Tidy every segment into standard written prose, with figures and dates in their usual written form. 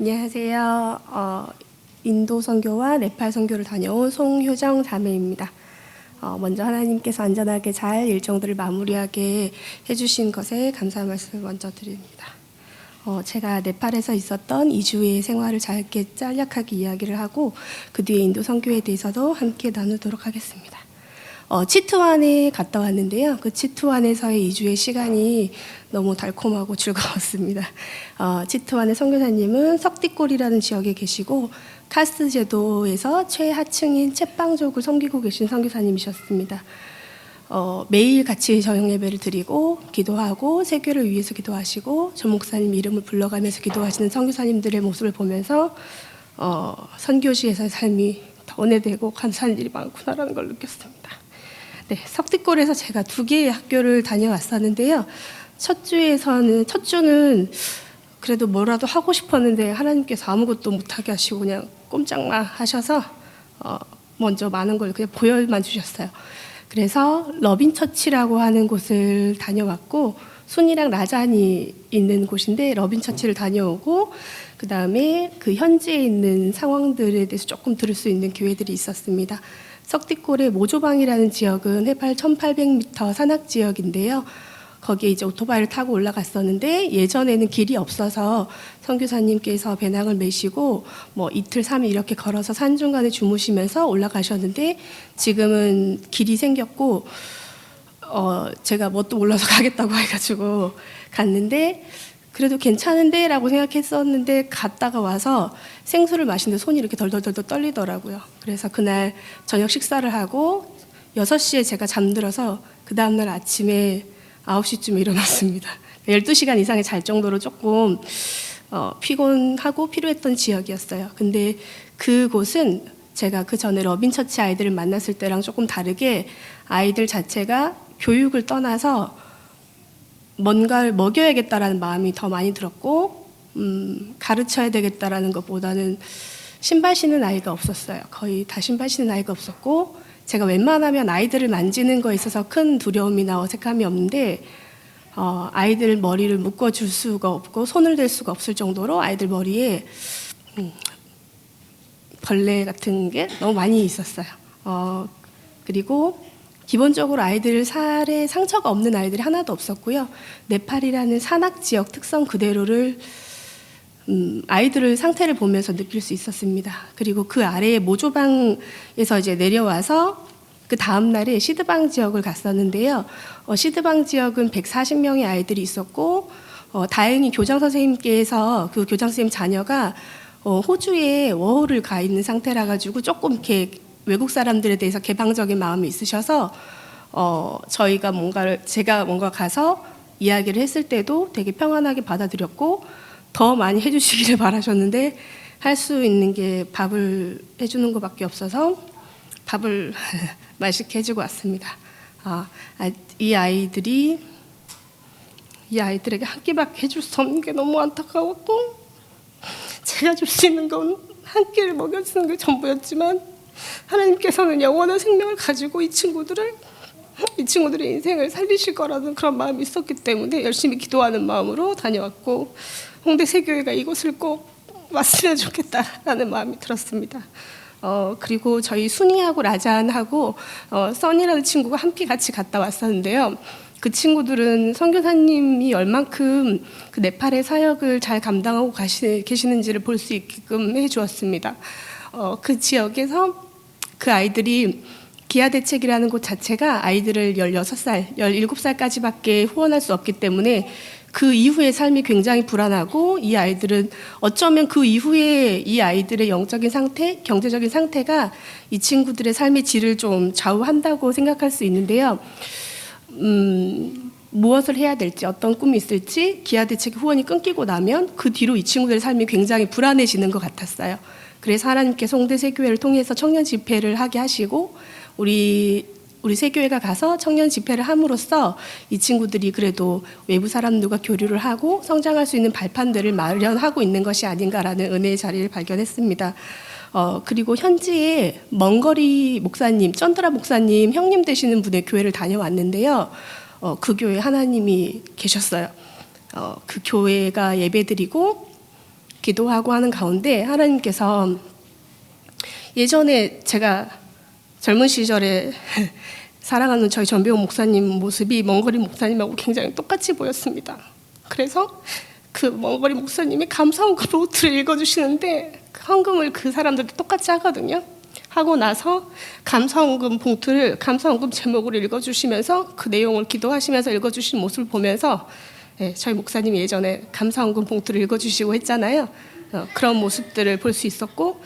안녕하세요. 인도 선교와 네팔 선교를 다녀온 송효정 자매입니다. 먼저 하나님께서 안전하게 잘 일정들을 마무리하게 해주신 것에 감사의 말씀을 먼저 드립니다. 제가 네팔에서 있었던 2주의 생활을 짧게 짤막하게 이야기를 하고 그 뒤에 인도 선교에 대해서도 함께 나누도록 하겠습니다. 치트완에 갔다 왔는데요. 그 치트완에서의 2주의 시간이 너무 달콤하고 즐거웠습니다. 치트완의 선교사님은 석디골이라는 지역에 계시고 카스트 제도에서 최하층인 채빵족을 섬기고 계신 선교사님이셨습니다. 매일 같이 저녁 예배를 드리고 기도하고 세교를 위해서 기도하시고 전 목사님 이름을 불러가면서 기도하시는 선교사님들의 모습을 보면서 선교지에서의 삶이 더 은혜되고 감사한 일이 많구나라는 걸 느꼈습니다. 네, 석디골에서 제가 2개의 학교를 다녀왔었는데요. 첫 주는 그래도 뭐라도 하고 싶었는데 하나님께서 아무것도 못하게 하시고 그냥 꼼짝만 하셔서 먼저 많은 걸 그냥 보여만 주셨어요. 그래서 러빈처치라고 하는 곳을 다녀왔고 순이랑 라잔이 있는 곳인데 러빈처치를 다녀오고 그 다음에 그 현지에 있는 상황들에 대해서 조금 들을 수 있는 교회들이 있었습니다. 석디골의 모조방이라는 지역은 해발 1800m 산악 지역인데요. 거기에 이제 오토바이를 타고 올라갔었는데 예전에는 길이 없어서 선교사님께서 배낭을 메시고 뭐 이틀 3일 이렇게 걸어서 산 중간에 주무시면서 올라가셨는데 지금은 길이 생겼고 제가 뭣도 몰라서 가겠다고 해가지고 갔는데 그래도 괜찮은데 라고 생각했었는데 갔다가 와서 생수를 마시는데 손이 이렇게 덜덜덜 떨리더라고요. 그래서 그날 저녁 식사를 하고 6시에 제가 잠들어서 그 다음날 아침에 9시쯤에 일어났습니다. 12시간 이상을 잘 정도로 조금 피곤하고 필요했던 지역이었어요. 근데 그곳은 제가 그 전에 러빈처치 아이들을 만났을 때랑 조금 다르게 아이들 자체가 교육을 떠나서 뭔가를 먹여야겠다라는 마음이 더 많이 들었고 가르쳐야 되겠다라는 것보다는 신발 신는 아이가 없었어요. 거의 다 신발 신는 아이가 없었고 제가 웬만하면 아이들을 만지는 거에 있어서 큰 두려움이나 어색함이 없는데 아이들 머리를 묶어줄 수가 없고 손을 댈 수가 없을 정도로 아이들 머리에 벌레 같은 게 너무 많이 있었어요. 그리고 기본적으로 아이들 살에 상처가 없는 아이들이 하나도 없었고요. 네팔이라는 산악 지역 특성 그대로를 아이들의 상태를 보면서 느낄 수 있었습니다. 그리고 그 아래에 모조방에서 이제 내려와서 그 다음 날에 시드방 지역을 갔었는데요. 시드방 지역은 140명의 아이들이 있었고 다행히 교장 선생님께서 그 교장 선생님 자녀가 호주에 워홀을 가 있는 상태라 가지고 조금 이렇게 외국 사람들에 대해서 개방적인 마음이 있으셔서 제가 뭔가 가서 이야기를 했을 때도 되게 평안하게 받아들였고 더 많이 해주시기를 바라셨는데 할 수 있는 게 밥을 해주는 것밖에 없어서 밥을 맛있게 해주고 왔습니다. 이 아이들에게 한 끼밖에 해줄 수 없는 게 너무 안타까웠고 제가 줄 수 있는 건 한 끼를 먹여주는 게 전부였지만 하나님께서는 영원한 생명을 가지고 이 친구들의 인생을 살리실 거라는 그런 마음이 있었기 때문에 열심히 기도하는 마음으로 다녀왔고 홍대 세교회가 이곳을 꼭 왔으면 좋겠다라는 마음이 들었습니다. 그리고 저희 순이하고 라잔하고 써니라는 친구가 함께 같이 갔다 왔었는데요. 그 친구들은 선교사님이 얼만큼 그 네팔의 사역을 잘 감당하고 계시는지를 볼 수 있게끔 해주었습니다. 그 지역에서 그 아이들이 기아대책이라는 곳 자체가 아이들을 16살, 17살까지밖에 후원할 수 없기 때문에 그 이후의 삶이 굉장히 불안하고 이 아이들은 어쩌면 그 이후에 이 아이들의 영적인 상태, 경제적인 상태가 이 친구들의 삶의 질을 좀 좌우한다고 생각할 수 있는데요. 무엇을 해야 될지 어떤 꿈이 있을지 기아대책 후원이 끊기고 나면 그 뒤로 이 친구들의 삶이 굉장히 불안해지는 것 같았어요. 그래서 하나님께서 홍대 세교회를 통해서 청년 집회를 하게 하시고 우리 세교회가 가서 청년 집회를 함으로써 이 친구들이 그래도 외부 사람들과 교류를 하고 성장할 수 있는 발판들을 마련하고 있는 것이 아닌가라는 은혜의 자리를 발견했습니다. 그리고 현지에 먼거리 목사님, 쩐드라 목사님 형님 되시는 분의 교회를 다녀왔는데요. 그 교회에 하나님이 계셨어요. 그 교회가 예배드리고 기도하고 하는 가운데 하나님께서 예전에 제가 젊은 시절에 사랑하는 저희 전병훈 목사님 모습이 먼거리 목사님하고 굉장히 똑같이 보였습니다. 그래서 그 먼거리 목사님이 감사헌금 노트를 읽어주시는데 그 헌금을 그 사람들도 똑같이 하거든요. 하고 나서 감사헌금 봉투를 감사헌금 제목으로 읽어주시면서 그 내용을 기도하시면서 읽어주신 모습을 보면서 저희 목사님이 예전에 감사헌금 봉투를 읽어주시고 했잖아요. 그런 모습들을 볼 수 있었고,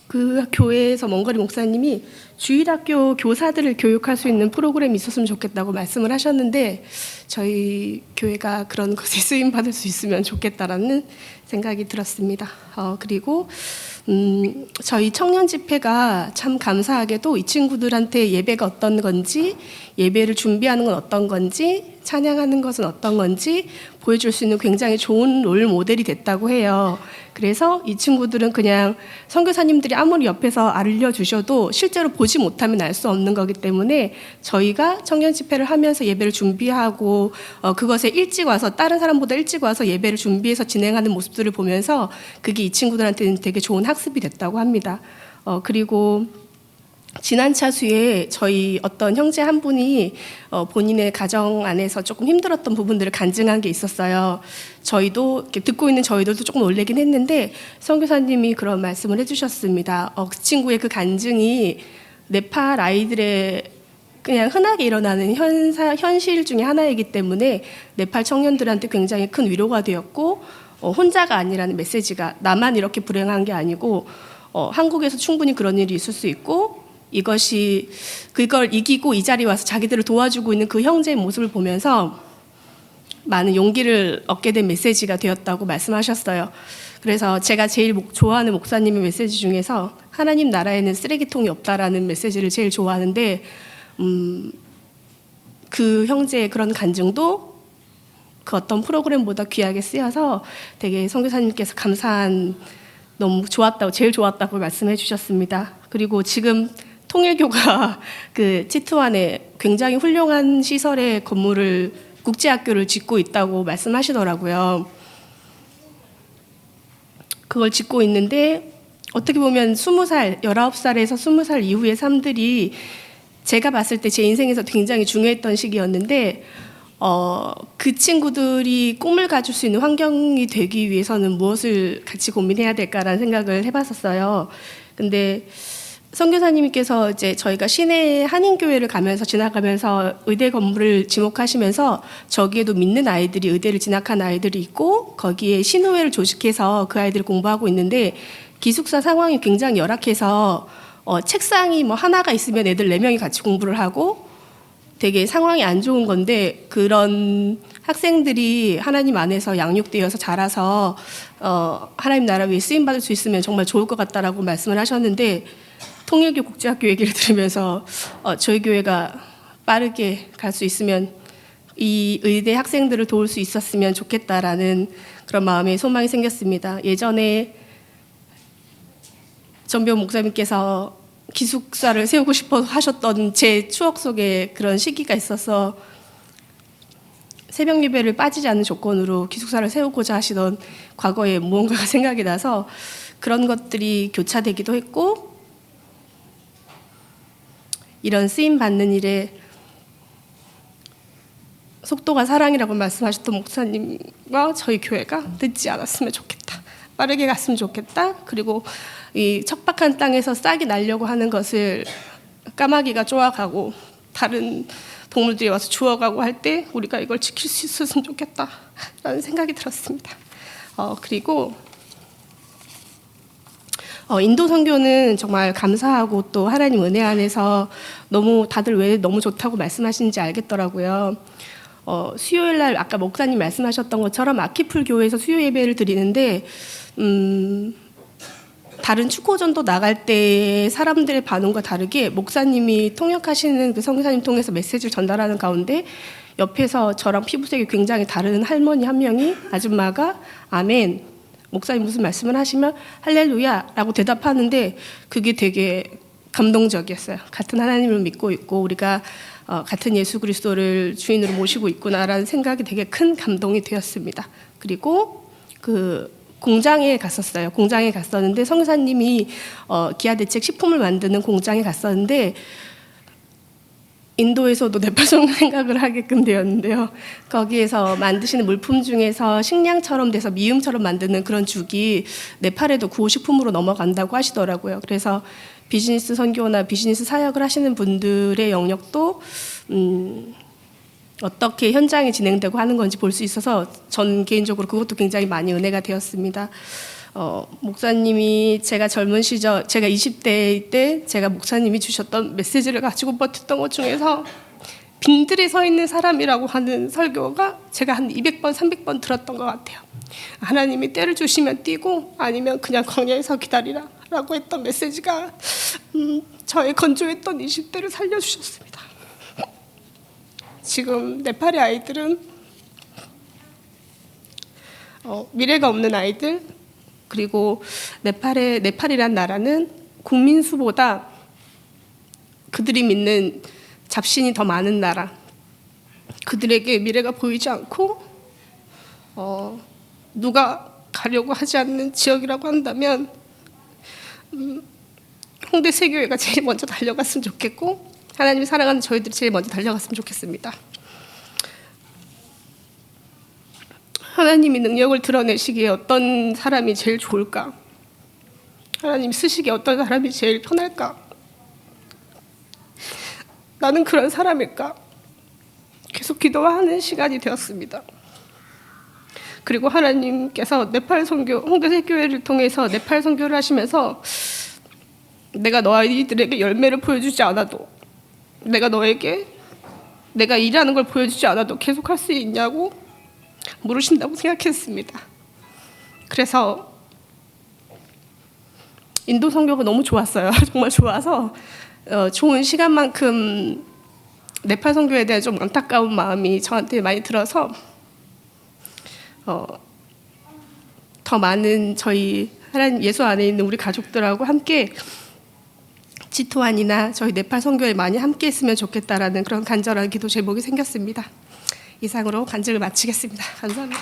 그 교회에서 먼거리 목사님이 주일학교 교사들을 교육할 수 있는 프로그램이 있었으면 좋겠다고 말씀을 하셨는데, 저희 교회가 그런 것에 쓰임 받을 수 있으면 좋겠다라는 생각이 들었습니다. 그리고 저희 청년 집회가 참 감사하게도 이 친구들한테 예배가 어떤 건지, 예배를 준비하는 건 어떤 건지, 찬양하는 것은 어떤 건지 보여줄 수 있는 굉장히 좋은 롤 모델이 됐다고 해요. 그래서 이 친구들은 그냥 선교사님들이 아무리 옆에서 알려주셔도 실제로 보지 못하면 알 수 없는 거기 때문에 저희가 청년 집회를 하면서 예배를 준비하고 그것에 일찍 와서, 다른 사람보다 일찍 와서 예배를 준비해서 진행하는 모습들을 보면서 그게 이 친구들한테는 되게 좋은 학습이 됐다고 합니다. 그리고 지난 차수에 저희 어떤 형제 한 분이 본인의 가정 안에서 조금 힘들었던 부분들을 간증한 게 있었어요. 저희도 이렇게 듣고 있는 저희들도 조금 놀라긴 했는데 선교사님이 그런 말씀을 해주셨습니다. 그 친구의 그 간증이 네팔 아이들의 그냥 흔하게 일어나는 현실 중에 하나이기 때문에 네팔 청년들한테 굉장히 큰 위로가 되었고, 혼자가 아니라는 메시지가, 나만 이렇게 불행한 게 아니고 한국에서 충분히 그런 일이 있을 수 있고, 이것이 그걸 이기고 이 자리에 와서 자기들을 도와주고 있는 그 형제의 모습을 보면서 많은 용기를 얻게 된 메시지가 되었다고 말씀하셨어요. 그래서 제가 제일 좋아하는 목사님의 메시지 중에서 하나님 나라에는 쓰레기통이 없다라는 메시지를 제일 좋아하는데, 그 형제의 그런 간증도 그 어떤 프로그램보다 귀하게 쓰여서 되게 선교사님께서 감사한, 너무 좋았다고, 제일 좋았다고 말씀해 주셨습니다. 그리고 지금 통일교가 그 치트완에 굉장히 훌륭한 시설의 건물을, 국제학교를 짓고 있다고 말씀하시더라고요. 그걸 짓고 있는데 어떻게 보면 20살, 19살에서 20살 이후의 삶들이 제가 봤을 때 제 인생에서 굉장히 중요했던 시기였는데, 그 친구들이 꿈을 가질 수 있는 환경이 되기 위해서는 무엇을 같이 고민해야 될까라는 생각을 해봤었어요. 근데 선교사님께서 이제 저희가 시내 한인교회를 지나가면서 의대 건물을 지목하시면서 저기에도 믿는 아이들이, 의대를 진학한 아이들이 있고 거기에 신호회를 조직해서 그 아이들을 공부하고 있는데, 기숙사 상황이 굉장히 열악해서 책상이 뭐 하나가 있으면 애들 4명이 같이 공부를 하고 되게 상황이 안 좋은 건데, 그런 학생들이 하나님 안에서 양육되어서 자라서 하나님 나라 위에 쓰임받을 수 있으면 정말 좋을 것 같다라고 말씀을 하셨는데, 통일교 국제학교 얘기를 들으면서 저희 교회가 빠르게 갈 수 있으면, 이 의대 학생들을 도울 수 있었으면 좋겠다라는 그런 마음의 소망이 생겼습니다. 예전에 전병 목사님께서 기숙사를 세우고 싶어 하셨던 제 추억 속에 그런 시기가 있어서 새벽 예배를 빠지지 않는 조건으로 기숙사를 세우고자 하시던 과거의 무언가가 생각이 나서 그런 것들이 교차되기도 했고, 이런 쓰임 받는 일에 속도가 사랑이라고 말씀하셨던 목사님과 저희 교회가 늦지 않았으면 좋겠다, 빠르게 갔으면 좋겠다. 그리고 이 척박한 땅에서 싹이 나려고 하는 것을 까마귀가 쪼아가고 다른 동물들이 와서 주워가고 할 때 우리가 이걸 지킬 수 있었으면 좋겠다라는 생각이 들었습니다. 그리고 인도 선교는 정말 감사하고 또 하나님 은혜 안에서 너무 다들 왜 너무 좋다고 말씀하시는지 알겠더라고요. 수요일 날 아까 목사님 말씀하셨던 것처럼 아키풀 교회에서 수요 예배를 드리는데, 다른 축구전도 나갈 때 사람들의 반응과 다르게 목사님이 통역하시는 그 선교사님 통해서 메시지를 전달하는 가운데 옆에서 저랑 피부색이 굉장히 다른 할머니 한 명이, 아줌마가 아멘, 목사님 무슨 말씀을 하시면 할렐루야라고 대답하는데 그게 되게 감동적이었어요. 같은 하나님을 믿고 있고 우리가 같은 예수 그리스도를 주인으로 모시고 있구나라는 생각이 되게 큰 감동이 되었습니다. 그리고 그 공장에 갔었어요. 공장에 갔었는데 성사님이 기아대책 식품을 만드는 공장에 갔었는데 인도에서도 네팔 생각을 하게끔 되었는데요. 거기에서 만드시는 물품 중에서 식량처럼 돼서 미음처럼 만드는 그런 죽이 네팔에도 구호식품으로 넘어간다고 하시더라고요. 그래서 비즈니스 선교나 비즈니스 사역을 하시는 분들의 영역도 어떻게 현장이 진행되고 하는 건지 볼 수 있어서 전 개인적으로 그것도 굉장히 많이 은혜가 되었습니다. 목사님이 제가 젊은 시절, 제가 20대 때 제가 목사님이 주셨던 메시지를 가지고 버텼던 것 중에서 빙들에 서 있는 사람이라고 하는 설교가 제가 한 200번, 300번 들었던 것 같아요. 하나님이 때를 주시면 뛰고 아니면 그냥 광야에서 기다리라 라고 했던 메시지가 저의 건조했던 20대를 살려주셨습니다. 지금 네팔의 아이들은 미래가 없는 아이들, 그리고 네팔이란 나라는 국민 수보다 그들이 믿는 잡신이 더 많은 나라, 그들에게 미래가 보이지 않고 누가 가려고 하지 않는 지역이라고 한다면 홍대 세교회가 제일 먼저 달려갔으면 좋겠고 하나님이 사랑하는 저희들이 제일 먼저 달려갔으면 좋겠습니다. 하나님이 능력을 드러내시기에 어떤 사람이 제일 좋을까? 하나님 쓰시기에 어떤 사람이 제일 편할까? 나는 그런 사람일까? 계속 기도하는 시간이 되었습니다. 그리고 하나님께서 네팔 선교, 홍대 교회를 통해서 네팔 선교를 하시면서 내가 너희들에게 열매를 보여주지 않아도, 내가 너에게 내가 일하는 걸 보여주지 않아도 계속 할 수 있냐고 물으신다고 생각했습니다. 그래서 인도 선교가 너무 좋았어요. 정말 좋아서 좋은 시간만큼 네팔 선교에 대한 좀 안타까운 마음이 저한테 많이 들어서 더 많은 저희 하나님 예수 안에 있는 우리 가족들하고 함께 지토안이나 저희 네팔 선교에 많이 함께 했으면 좋겠다라는 그런 간절한 기도 제목이 생겼습니다. 이상으로 간증을 마치겠습니다. 감사합니다.